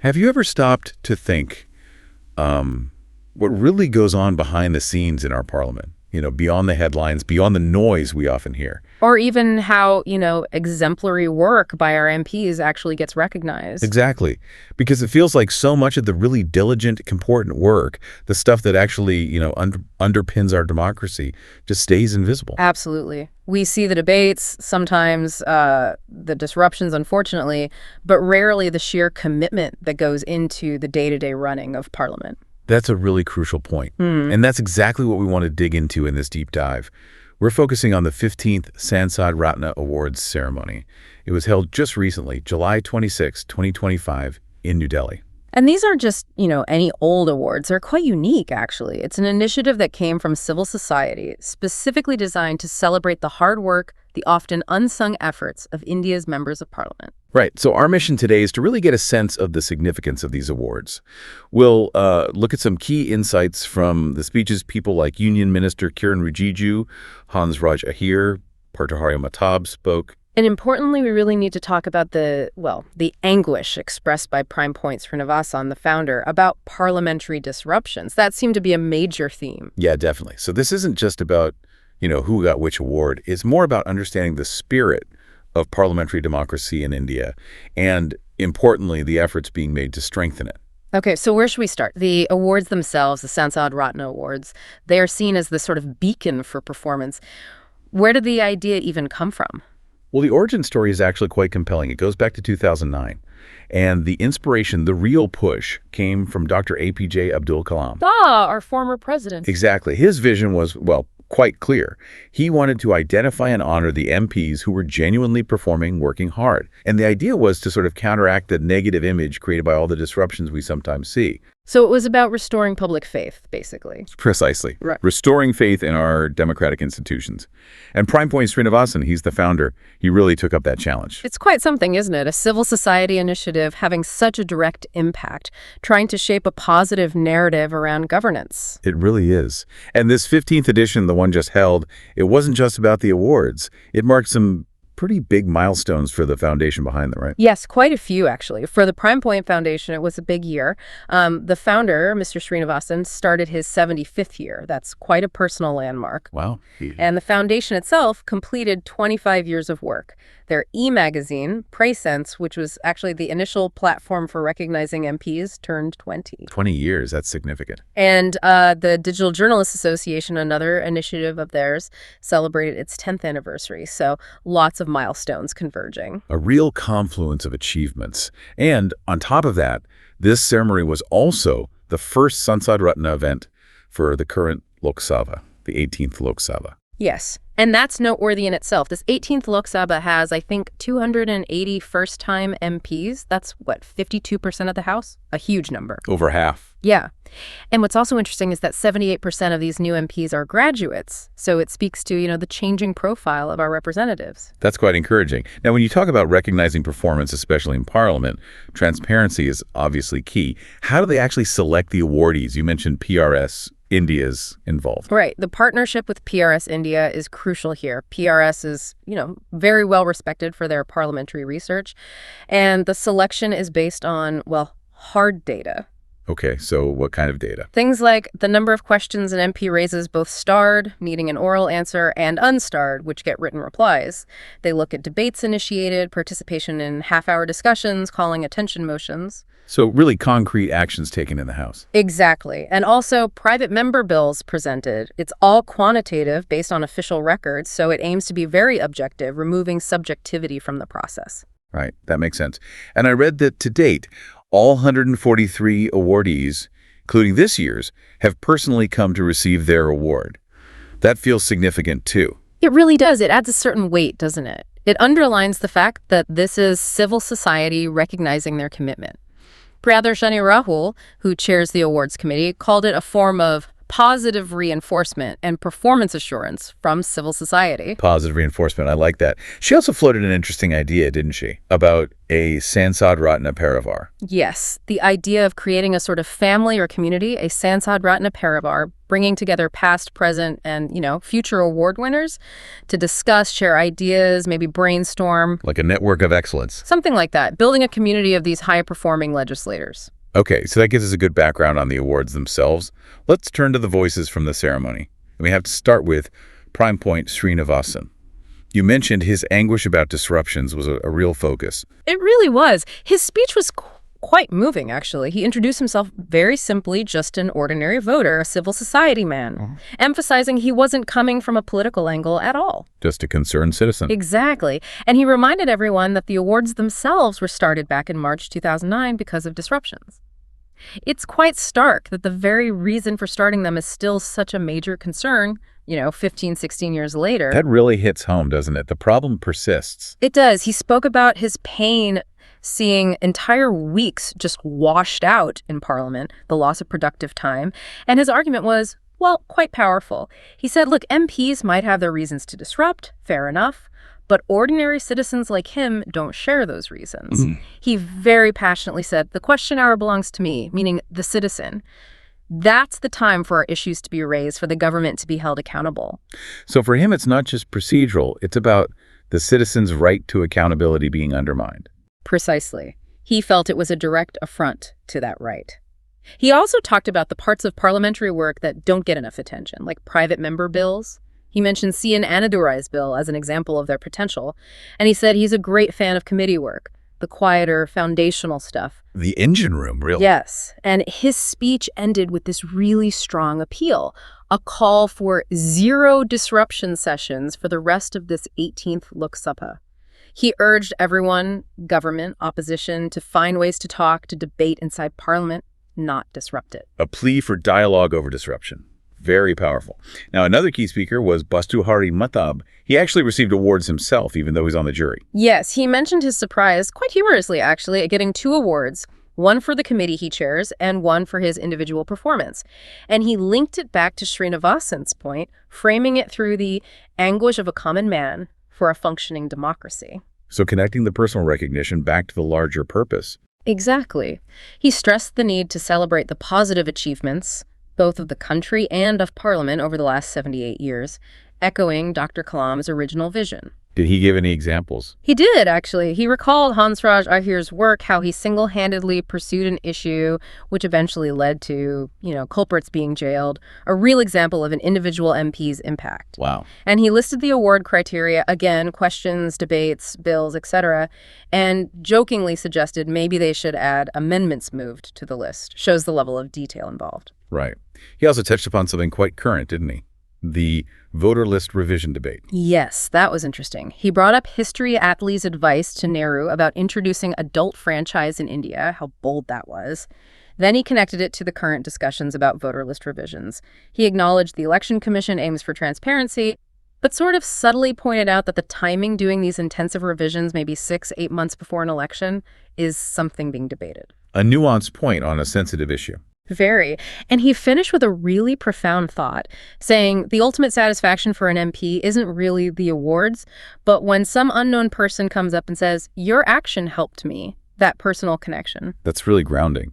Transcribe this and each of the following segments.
Have you ever stopped to think what really goes on behind the scenes in our parliament? Beyond the headlines, beyond the noise we often hear. Or even how, exemplary work by our MPs actually gets recognized. Exactly. Because it feels like so much of the really diligent, important work, the stuff that actually, underpins our democracy, just stays invisible. Absolutely. We see the debates, sometimes the disruptions, unfortunately, but rarely the sheer commitment that goes into the day-to-day running of Parliament. That's a really crucial point. And that's exactly what we want to dig into in this deep dive. We're focusing on the 15th Sansad Ratna Awards ceremony. It was held just recently, July 26, 2025, in New Delhi. And these aren't just, any old awards. They're quite unique, actually. It's an initiative that came from civil society, specifically designed to celebrate the hard work, the often unsung efforts of India's members of parliament. Right. So our mission today is to really get a sense of the significance of these awards. We'll look at some key insights from the speeches people like Union Minister Kiren Rijiju, Hansraj Ahir, Bhartruhari Mahtab spoke. And importantly, we really need to talk about the anguish expressed by Prime Point Srinivasan, the founder, about parliamentary disruptions. That seemed to be a major theme. Yeah, definitely. So this isn't just about, who got which award. It's more about understanding the spirit of parliamentary democracy in India and, importantly, the efforts being made to strengthen it. Okay, so where should we start? The awards themselves, the Sansad Ratna Awards, they are seen as the sort of beacon for performance. Where did the idea even come from? Well, the origin story is actually quite compelling. It goes back to 2009. And the inspiration, the real push, came from Dr. APJ Abdul Kalam. Our former president. Exactly. His vision was, quite clear. He wanted to identify and honor the MPs who were genuinely performing, working hard. And the idea was to sort of counteract the negative image created by all the disruptions we sometimes see. So it was about restoring public faith, basically. Precisely. Right. Restoring faith in our democratic institutions. And Prime Point Srinivasan, he's the founder, he really took up that challenge. It's quite something, isn't it? A civil society initiative having such a direct impact, trying to shape a positive narrative around governance. It really is. And this 15th edition, the one just held, it wasn't just about the awards. It marked some pretty big milestones for the foundation behind them, right? Yes, quite a few, actually. For the Prime Point Foundation, it was a big year. The founder, Mr. Srinivasan, started his 75th year. That's quite a personal landmark. Wow. And the foundation itself completed 25 years of work. Their e-magazine, PreSense, which was actually the initial platform for recognizing MPs, turned 20. 20 years, that's significant. And the Digital Journalists Association, another initiative of theirs, celebrated its 10th anniversary. So lots of milestones converging. A real confluence of achievements. And on top of that, this ceremony was also the first Sansad Ratna event for the current Lok Sabha, the 18th Lok Sabha. Yes, and that's noteworthy in itself. This 18th Lok Sabha has, I think, 280 first-time MPs. That's, 52% of the House? A huge number. Over half. Yeah. And what's also interesting is that 78% of these new MPs are graduates. So it speaks to, the changing profile of our representatives. That's quite encouraging. Now, when you talk about recognizing performance, especially in Parliament, transparency is obviously key. How do they actually select the awardees? You mentioned PRS. India's involved. Right. The partnership with PRS India is crucial here. PRS is, very well respected for their parliamentary research. And the selection is based on, hard data. Okay, so what kind of data? Things like the number of questions an MP raises, both starred, needing an oral answer, and unstarred, which get written replies. They look at debates initiated, participation in half-hour discussions, calling attention motions. So really concrete actions taken in the House. Exactly. And also private member bills presented. It's all quantitative based on official records, so it aims to be very objective, removing subjectivity from the process. Right. That makes sense. And I read that to date, all 143 awardees, including this year's, have personally come to receive their award. That feels significant, too. It really does. It adds a certain weight, doesn't it? It underlines the fact that this is civil society recognizing their commitment. Pradarshani Rahul, who chairs the awards committee, called it a form of positive reinforcement and performance assurance from civil society. Positive reinforcement. I like that. She also floated an interesting idea, didn't she, about a Sansad Ratna Parivar. Yes, the idea of creating a sort of family or community, a Sansad Ratna Parivar, bringing together past, present, and, future award winners to discuss, share ideas, maybe brainstorm. Like a network of excellence. Something like that, building a community of these high-performing legislators. Okay, so that gives us a good background on the awards themselves. Let's turn to the voices from the ceremony. And we have to start with prime point Shri. You mentioned his anguish about disruptions was a real focus. It really was. His speech was quite moving, actually. He introduced himself very simply, just an ordinary voter, a civil society man, emphasizing he wasn't coming from a political angle at all. Just a concerned citizen. Exactly. And he reminded everyone that the awards themselves were started back in March 2009 because of disruptions. It's quite stark that the very reason for starting them is still such a major concern, 15, 16 years later. That really hits home, doesn't it? The problem persists. It does. He spoke about his pain seeing entire weeks just washed out in Parliament, the loss of productive time. And his argument was, well, quite powerful. He said, look, MPs might have their reasons to disrupt, fair enough, but ordinary citizens like him don't share those reasons. He very passionately said, the question hour belongs to me, meaning the citizen. That's the time for our issues to be raised, for the government to be held accountable. So for him, it's not just procedural. It's about the citizen's right to accountability being undermined. Precisely. He felt it was a direct affront to that right. He also talked about the parts of parliamentary work that don't get enough attention, like private member bills. He mentioned C.N. Annadurai's bill as an example of their potential, and he said he's a great fan of committee work, the quieter, foundational stuff. The engine room, really? Yes, and his speech ended with this really strong appeal, a call for 0 disruption sessions for the rest of this 18th Lok Sabha. He urged everyone, government, opposition, to find ways to talk, to debate inside Parliament, not disrupt it. A plea for dialogue over disruption. Very powerful. Now, another key speaker was Bhartruhari Mahtab. He actually received awards himself, even though he's on the jury. Yes, he mentioned his surprise, quite humorously actually, at getting 2 awards, one for the committee he chairs and one for his individual performance. And he linked it back to Srinivasan's point, framing it through the anguish of a common man for a functioning democracy. So connecting the personal recognition back to the larger purpose. Exactly. He stressed the need to celebrate the positive achievements, both of the country and of Parliament over the last 78 years, echoing Dr. Kalam's original vision. Did he give any examples? He did, actually. He recalled Hansraj Ahir's work, how he single-handedly pursued an issue which eventually led to, culprits being jailed, a real example of an individual MP's impact. Wow. And he listed the award criteria, again, questions, debates, bills, etc., and jokingly suggested maybe they should add amendments moved to the list. Shows the level of detail involved. Right. He also touched upon something quite current, didn't he? The voter list revision debate. Yes, that was interesting. He brought up History Attlee's advice to Nehru about introducing adult franchise in India, how bold that was. Then he connected it to the current discussions about voter list revisions. He acknowledged the Election Commission aims for transparency, but sort of subtly pointed out that the timing doing these intensive revisions, maybe 6-8 months before an election, is something being debated. A nuanced point on a sensitive issue. Very. And he finished with a really profound thought, saying the ultimate satisfaction for an MP isn't really the awards, but when some unknown person comes up and says, your action helped me, that personal connection. That's really grounding.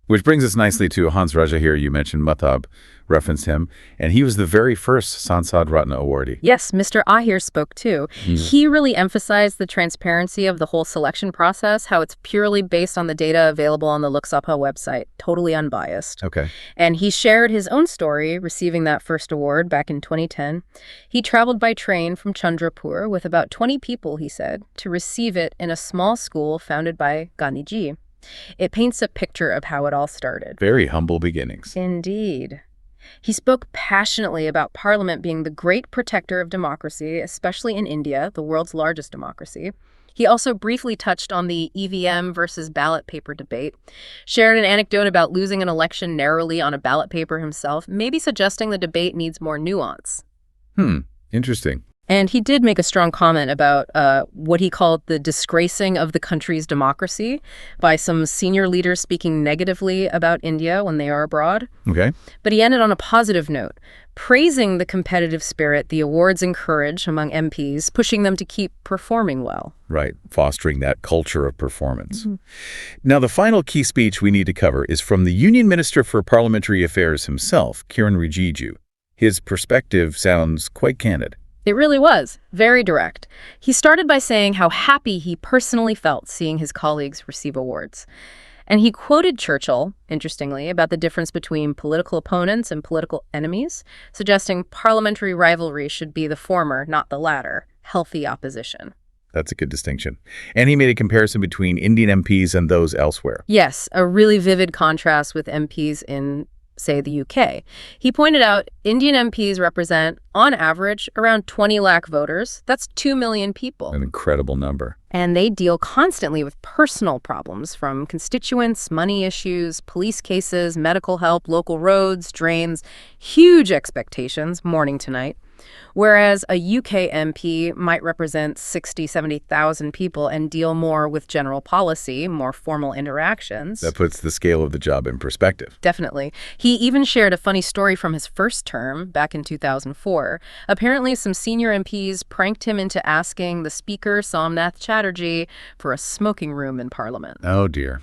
Which brings us nicely to Hansraj Ahir. You mentioned Mahtab, referenced him, and he was the very first Sansad Ratna awardee. Yes, Mr. Ahir spoke too. He really emphasized the transparency of the whole selection process, how it's purely based on the data available on the Lok Sabha website, totally unbiased. Okay. And he shared his own story receiving that first award back in 2010. He traveled by train from Chandrapur with about 20 people, he said, to receive it in a small school founded by Gandhiji. It paints a picture of how it all started. Very humble beginnings. Indeed. He spoke passionately about Parliament being the great protector of democracy, especially in India, the world's largest democracy. He also briefly touched on the EVM versus ballot paper debate, shared an anecdote about losing an election narrowly on a ballot paper himself, maybe suggesting the debate needs more nuance. Interesting. And he did make a strong comment about what he called the disgracing of the country's democracy by some senior leaders speaking negatively about India when they are abroad. Okay. But he ended on a positive note, praising the competitive spirit the awards encourage among MPs, pushing them to keep performing well. Right, fostering that culture of performance. Now, the final key speech we need to cover is from the Union Minister for Parliamentary Affairs himself, Kiren Rijiju. His perspective sounds quite candid. It really was. Very direct. He started by saying how happy he personally felt seeing his colleagues receive awards. And he quoted Churchill, interestingly, about the difference between political opponents and political enemies, suggesting parliamentary rivalry should be the former, not the latter, healthy opposition. That's a good distinction. And he made a comparison between Indian MPs and those elsewhere. Yes, a really vivid contrast with MPs in, say, the UK. He pointed out Indian MPs represent, on average, around 20 lakh voters. That's 2 million people. An incredible number. And they deal constantly with personal problems from constituents, money issues, police cases, medical help, local roads, drains, huge expectations, morning to night. Whereas a UK MP might represent 60, 70,000 people and deal more with general policy, more formal interactions. That puts the scale of the job in perspective. Definitely. He even shared a funny story from his first term back in 2004. Apparently, some senior MPs pranked him into asking the Speaker, Somnath Chatterjee, for a smoking room in Parliament. Oh, dear.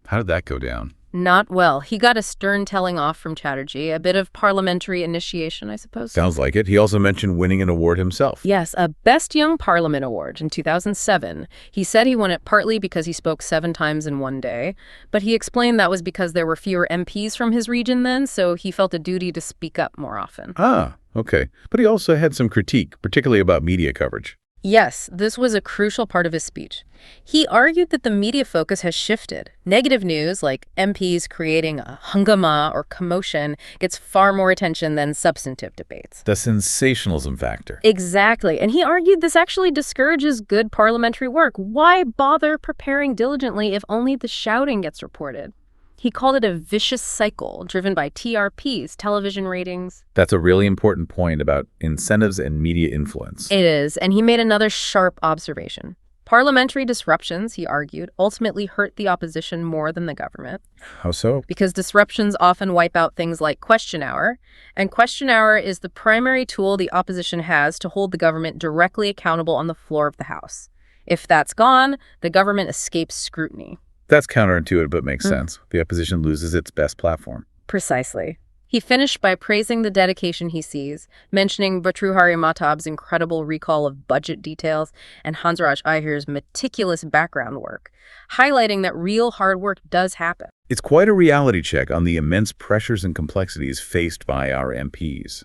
How did that go down? Not well. He got a stern telling off from Chatterjee, a bit of parliamentary initiation, I suppose. Sounds like it. He also mentioned winning an award himself. Yes, a Best Young Parliament Award in 2007. He said he won it partly because he spoke 7 times in one day, but he explained that was because there were fewer MPs from his region then, so he felt a duty to speak up more often. Ah, okay. But he also had some critique, particularly about media coverage. Yes, this was a crucial part of his speech. He argued that the media focus has shifted. Negative news, like MPs creating a hungama or commotion, gets far more attention than substantive debates. The sensationalism factor. Exactly. And he argued this actually discourages good parliamentary work. Why bother preparing diligently if only the shouting gets reported? He called it a vicious cycle driven by TRPs, television ratings. That's a really important point about incentives and media influence. It is, and he made another sharp observation. Parliamentary disruptions, he argued, ultimately hurt the opposition more than the government. How so? Because disruptions often wipe out things like question hour, and question hour is the primary tool the opposition has to hold the government directly accountable on the floor of the House. If that's gone, the government escapes scrutiny. That's counterintuitive, but makes sense. The opposition loses its best platform. Precisely. He finished by praising the dedication he sees, mentioning Bhartruhari Mahtab's incredible recall of budget details and Hansraj Ahir's meticulous background work, highlighting that real hard work does happen. It's quite a reality check on the immense pressures and complexities faced by our MPs.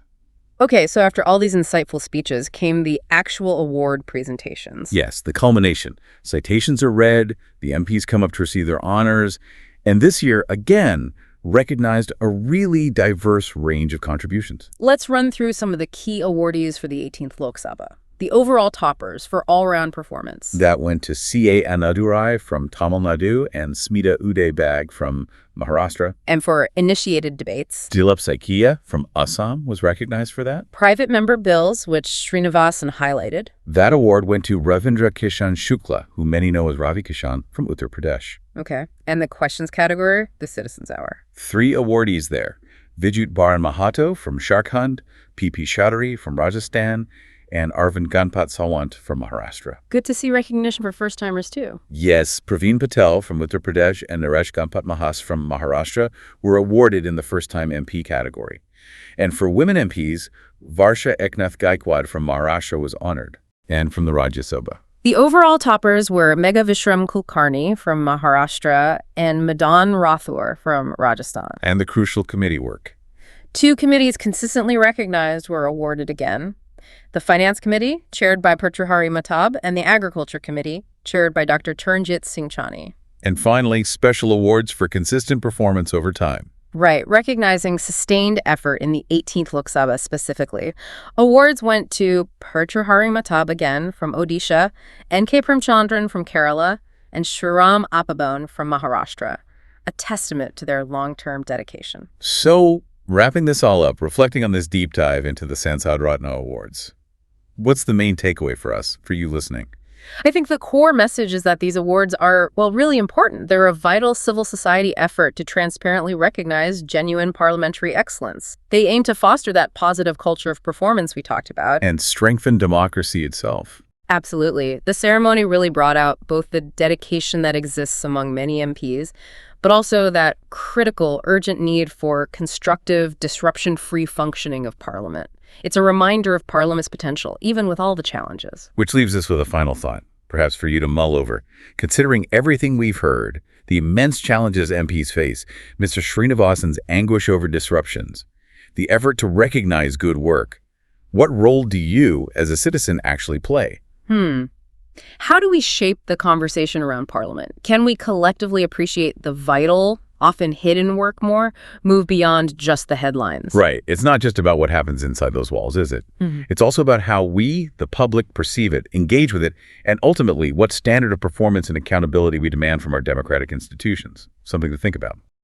Okay, so after all these insightful speeches came the actual award presentations. Yes, the culmination. Citations are read, the MPs come up to receive their honors, and this year, again, recognized a really diverse range of contributions. Let's run through some of the key awardees for the 18th Lok Sabha. The overall toppers for all-round performance. That went to C.A. Annadurai from Tamil Nadu and Smita Uday Bag from Maharashtra. And for initiated debates. Dilip Saikia from Assam was recognized for that. Private member bills, which Srinivasan highlighted. That award went to Ravindra Kishan Shukla, who many know as Ravi Kishan, from Uttar Pradesh. Okay. And the questions category, the Citizens Hour. 3 awardees there. Vijut Baran Mahato from Sharkhand, P.P. Chaudhary from Rajasthan, and Arvind Ganpat Sawant from Maharashtra. Good to see recognition for first-timers, too. Yes, Praveen Patel from Uttar Pradesh and Naresh Ganpat Mahas from Maharashtra were awarded in the first-time MP category. And for women MPs, Varsha Eknath Gaikwad from Maharashtra was honored, and from the Rajya Sabha. The overall toppers were Megha Vishram Kulkarni from Maharashtra and Madan Rathore from Rajasthan. And the crucial committee work. 2 committees consistently recognized were awarded again. The Finance Committee, chaired by Bhartruhari Mahtab, and the Agriculture Committee, chaired by Dr. Turnjit Singh Chani. And finally, special awards for consistent performance over time. Right, recognizing sustained effort in the 18th Lok Sabha specifically. Awards went to Bhartruhari Mahtab again from Odisha, N.K. Premchandran from Kerala, and Shriram Appabone from Maharashtra, a testament to their long-term dedication. So, wrapping this all up, reflecting on this deep dive into the Sansad Ratna Awards. What's the main takeaway for us, for you listening? I think the core message is that these awards are, well, really important. They're a vital civil society effort to transparently recognize genuine parliamentary excellence. They aim to foster that positive culture of performance we talked about. And strengthen democracy itself. Absolutely. The ceremony really brought out both the dedication that exists among many MPs, but also that critical, urgent need for constructive, disruption-free functioning of Parliament. It's a reminder of Parliament's potential, even with all the challenges. Which leaves us with a final thought, perhaps for you to mull over. Considering everything we've heard, the immense challenges MPs face, Mr. Srinivasan's anguish over disruptions, the effort to recognize good work, what role do you, as a citizen, actually play? How do we shape the conversation around Parliament? Can we collectively appreciate the vital, often hidden work more, move beyond just the headlines? Right. It's not just about what happens inside those walls, is it? It's also about how we, the public, perceive it, engage with it, and ultimately what standard of performance and accountability we demand from our democratic institutions. Something to think about.